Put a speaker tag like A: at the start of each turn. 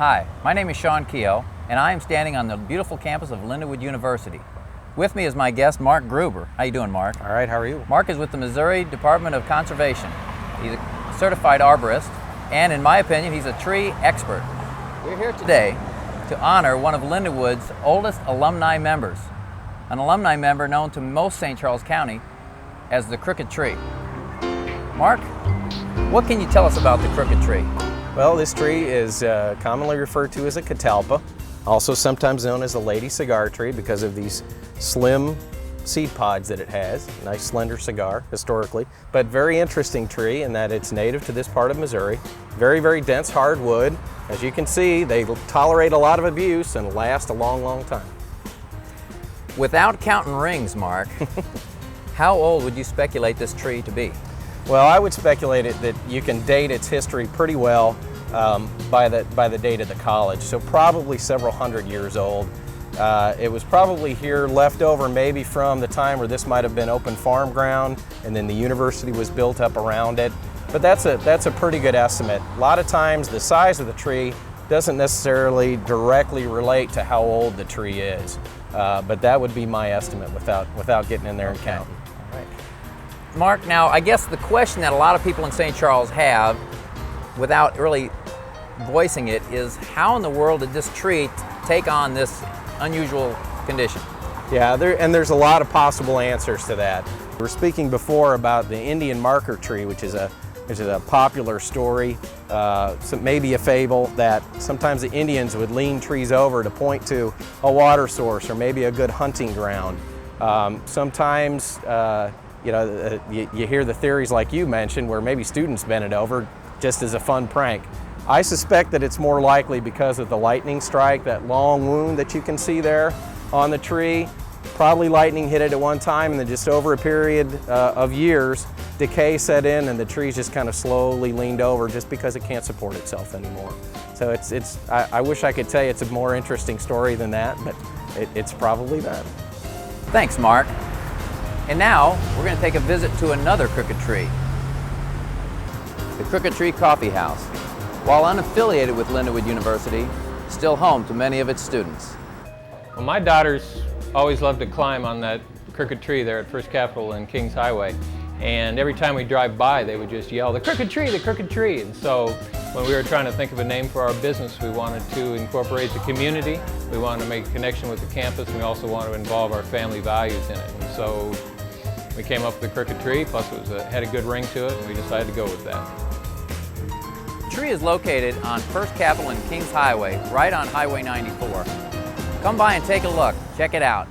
A: Hi, my name is Sean Keogh, and I am standing on the beautiful campus of Lindenwood University. With me is my guest, Mark Grueber. How you doing, Mark?
B: All right, how are you?
A: Mark is with the Missouri Department of Conservation. He's a certified arborist, and in my opinion, he's a tree expert. We're here today to honor one of Lindenwood's oldest alumni members, an alumni member known to most St. Charles County as the Crooked Tree. Mark, what can you tell us about the Crooked Tree?
B: Well, this tree is commonly referred to as a Catalpa, also sometimes known as a lady cigar tree because of these slim seed pods that it has. Nice slender cigar historically, but very interesting tree in that it's native to this part of Missouri. Very, very dense hardwood. As you can see, they tolerate a lot of abuse and last a long, long time.
A: Without counting rings, Mark, how old would you speculate this tree to be?
B: Well, I would speculate that you can date its history pretty well by the date of the college, so probably several hundred years old. It was probably here left over maybe from the time where this might have been open farm ground and then the university was built up around it. But that's a pretty good estimate. A lot of times the size of the tree doesn't necessarily directly relate to how old the tree is, but that would be my estimate without getting in there and counting.
A: All right. Mark, now I guess the question that a lot of people in St. Charles have, without really voicing it, is how in the world did this tree take on this unusual condition?
B: Yeah, there's a lot of possible answers to that. We were speaking before about the Indian marker tree, which is a popular story, maybe a fable, that sometimes the Indians would lean trees over to point to a water source or maybe a good hunting ground. Sometimes you hear the theories like you mentioned where maybe students bend it over just as a fun prank. I suspect that it's more likely because of the lightning strike, that long wound that you can see there on the tree. Probably lightning hit it at one time and then just over a period of years, decay set in and the tree's just kind of slowly leaned over just because it can't support itself anymore. So I wish I could tell you it's a more interesting story than that, but it's probably that.
A: Thanks, Mark. And now we're going to take a visit to another Crooked Tree, the Crooked Tree Coffee House. While unaffiliated with Lindenwood University, still home to many of its students.
C: Well, my daughters always loved to climb on that Crooked Tree there at First Capitol and Kings Highway. And every time we drive by, they would just yell, "The Crooked Tree, the Crooked Tree." And so when we were trying to think of a name for our business, we wanted to incorporate the community. We wanted to make a connection with the campus, and we also wanted to involve our family values in it. And so we came up with the Crooked Tree, plus it had a good ring to it, and we decided to go with that.
A: The tree is located on First Capitol and Kings Highway, right on Highway 94. Come by and take a look. Check it out.